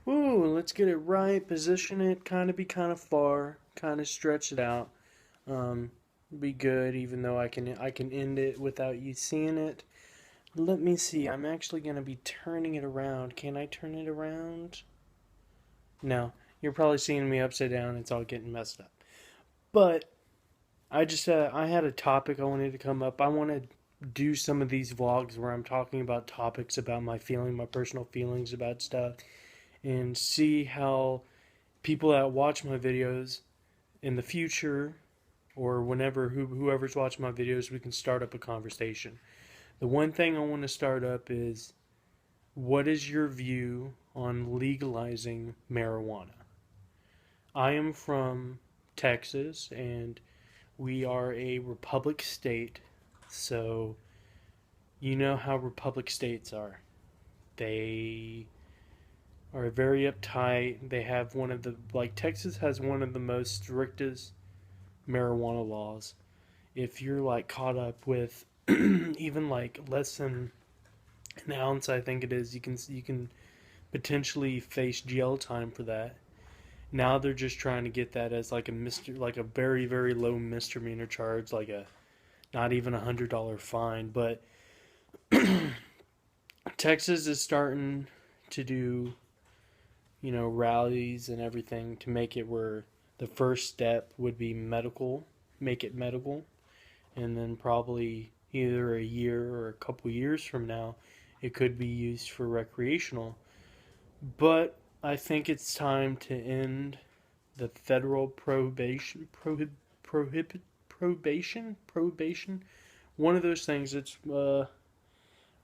Ooh, let's get it right, position it, kind of be kind of far, kind of stretch it out. Um, be good, even though I can end it without you seeing it. Let me see. I'm actually gonna be turning it around. Can I turn it around? No, you're probably seeing me upside down. It's all getting messed up. But I had a topic I wanted to come up. I want to do some of these vlogs where I'm talking about topics about my personal feelings about stuff, and see how people that watch my videos in the future or whenever whoever's watching my videos, we can start up a conversation. The one thing I want to start up is, what is your view on legalizing marijuana? I am from Texas, and we are a republic state, so you know how republic states are. They are very uptight. They have one of the, like, Texas has one of the most strictest marijuana laws. If you're like caught up with even like less than an ounce, I think it is, you can potentially face jail time for that. Now they're just trying to get that as like like a very very low misdemeanor charge, like a not even $100 fine. But Texas is starting to do, rallies and everything to make it where the first step would be medical, make it medical, and then probably either a year or a couple years from now, it could be used for recreational. But I think it's time to end the federal probation. One of those things. It's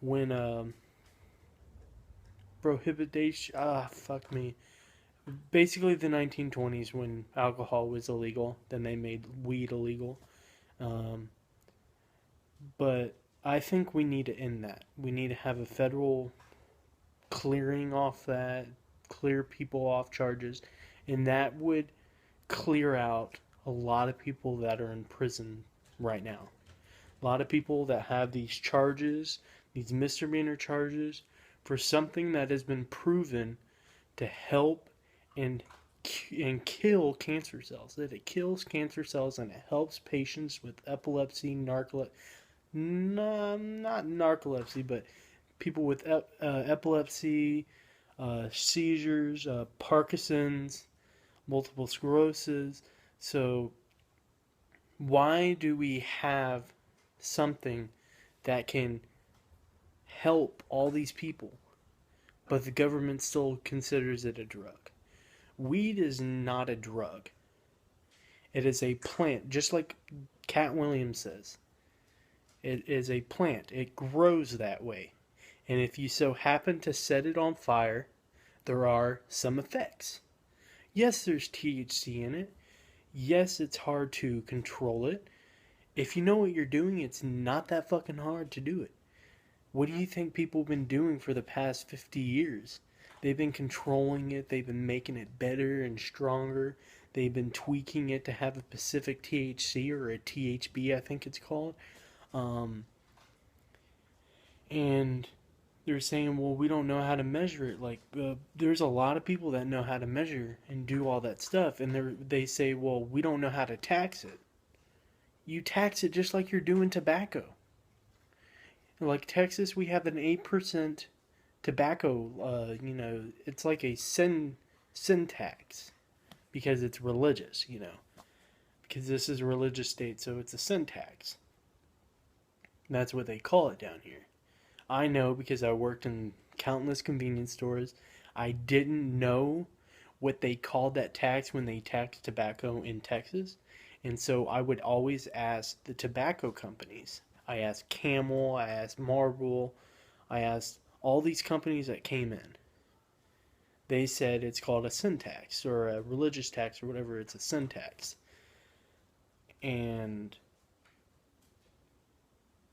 when prohibition. Fuck me. Basically, the 1920s when alcohol was illegal, then they made weed illegal. Um, but I think we need to end that. We need to have a federal clearing off that, clear people off charges, and that would clear out a lot of people that are in prison right now. A lot of people that have these charges, these misdemeanor charges, for something that has been proven to help and and kill cancer cells. That it kills cancer cells and it helps patients with epilepsy, not narcolepsy, but people with epilepsy, seizures, Parkinson's, multiple sclerosis. So, why do we have something that can help all these people, but the government still considers it a drug? Weed is not a drug, it is a plant, just like Cat Williams says. It is a plant, it grows that way. And if you so happen to set it on fire, there are some effects. Yes, there's THC in it. Yes, it's hard to control it. If you know what you're doing, it's not that fucking hard to do it. What do you think people have been doing for the past 50 years? They've been controlling it, they've been making it better and stronger. They've been tweaking it to have a specific THC or a THB, I think it's called. Um, and they're saying, well, we don't know how to measure it. Like, there's a lot of people that know how to measure and do all that stuff, and they say, well, we don't know how to tax it. You tax it just like you're doing tobacco. Like Texas, we have an 8% tobacco. It's like a sin tax because it's religious. Because this is a religious state, so it's a sin tax. That's what they call it down here. I know because I worked in countless convenience stores. I didn't know what they called that tax when they taxed tobacco in Texas. And so I would always ask the tobacco companies. I asked Camel, I asked Marlboro, I asked all these companies that came in. They said it's called a sin tax or a religious tax or whatever, it's a sin tax. And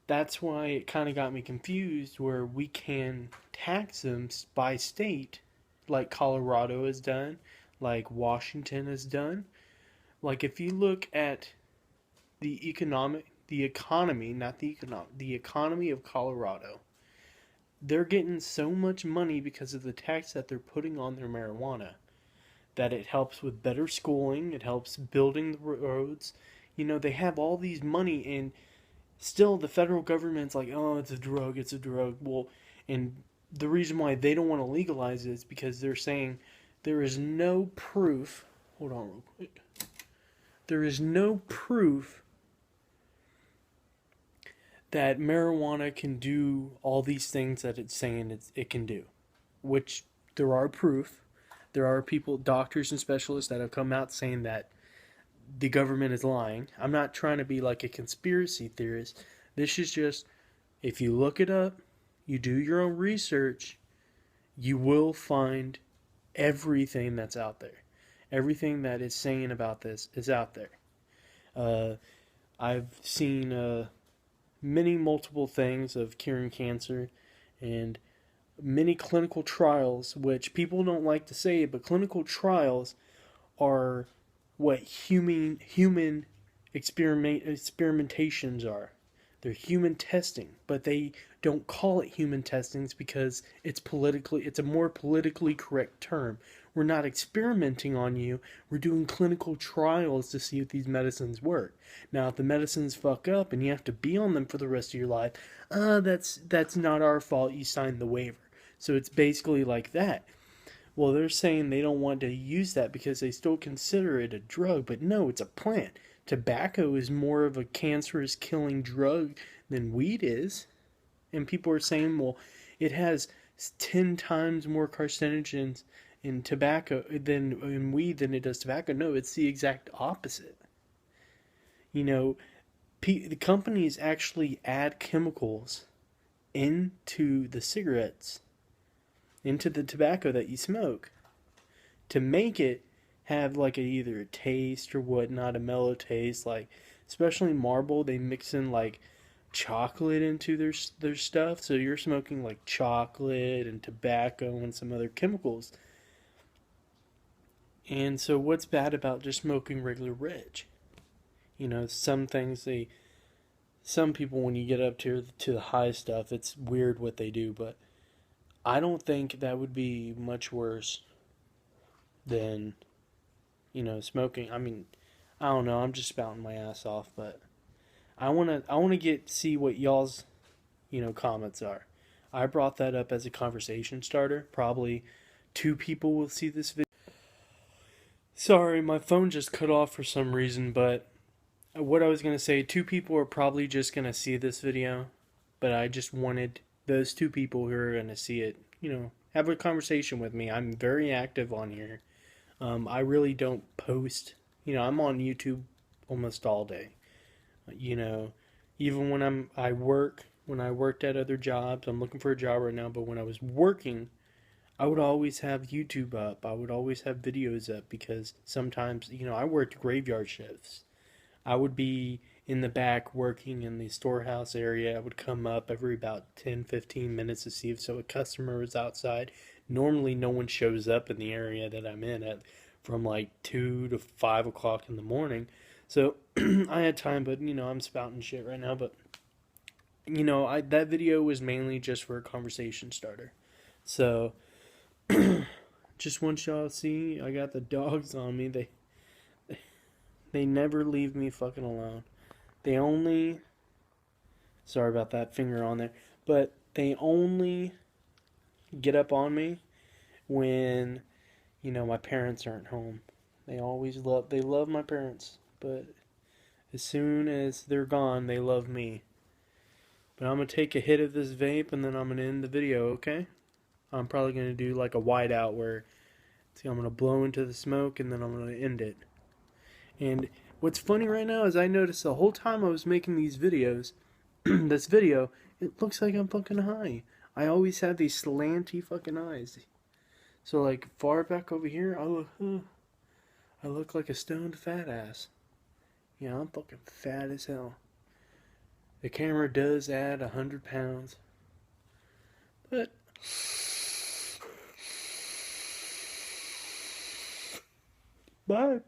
that's why it kind of got me confused where we can tax them by state, like Colorado has done, like Washington has done. Like if you look at the economy, not the economic, the economy of Colorado, they're getting so much money because of the tax that they're putting on their marijuana that it helps with better schooling, it helps building the roads. You know, they have all these money, and still the federal government's like, oh, it's a drug, it's a drug. Well, and the reason why they don't want to legalize it is because they're saying there is no proof. Hold on real quick. There is no proof that marijuana can do all these things that it's saying it can do, which there are proof. There are people, doctors and specialists, that have come out saying that the government is lying. I'm not trying to be like a conspiracy theorist. This is just, if you look it up, you do your own research, you will find everything that's out there. Everything that is saying about this is out there. I've seen many multiple things of curing cancer and many clinical trials, which people don't like to say, but clinical trials are what human experimentations are. They're human testing, but they don't call it human testings because it's a more politically correct term. We're not experimenting on you. We're doing clinical trials to see if these medicines work. Now, if the medicines fuck up and you have to be on them for the rest of your life, that's not our fault. You signed the waiver. So it's basically like that. Well, they're saying they don't want to use that because they still consider it a drug, but no, it's a plant. Tobacco is more of a cancerous killing drug than weed is. And people are saying, well, it has 10 times more carcinogens in tobacco than in weed than it does tobacco. No, it's the exact opposite. You know, the companies actually add chemicals into the cigarettes, into the tobacco that you smoke, to make it have like either a taste or whatnot, a mellow taste. Like, especially Marlboro, they mix in like chocolate into their stuff, so you're smoking like chocolate and tobacco and some other chemicals. And so what's bad about just smoking regular reg? You know, some people, when you get up to the high stuff, it's weird what they do, but I don't think that would be much worse than, smoking. I mean, I don't know, I'm just spouting my ass off, but I want to see what y'all's, comments are. I brought that up as a conversation starter. Probably two people will see this video. Sorry, my phone just cut off for some reason, but what I was going to say, two people are probably just going to see this video, but I just wanted those two people who are going to see it, have a conversation with me. I'm very active on here. I really don't post. I'm on YouTube almost all day. Even when when I worked at other jobs, I'm looking for a job right now, but when I was working, I would always have YouTube up. I would always have videos up because sometimes, I worked graveyard shifts. I would be in the back working in the storehouse area. I would come up every about 10-15 minutes to see if a customer was outside. Normally no one shows up in the area that I'm in at from like 2 to 5 o'clock in the morning. So I had time, but I'm spouting shit right now, but that video was mainly just for a conversation starter. So just want y'all to see, I got the dogs on me. They never leave me fucking alone. They only, sorry about that finger on there, but they only get up on me when, my parents aren't home. They love my parents, but as soon as they're gone, they love me. But I'm going to take a hit of this vape and then I'm going to end the video, okay? I'm probably going to do like a whiteout where I'm going to blow into the smoke and then I'm going to end it. And what's funny right now is I noticed the whole time I was making these videos, this video, it looks like I'm fucking high. I always have these slanty fucking eyes. So like far back over here, I look like a stoned fat ass. Yeah, I'm fucking fat as hell. The camera does add 100 pounds. But bye.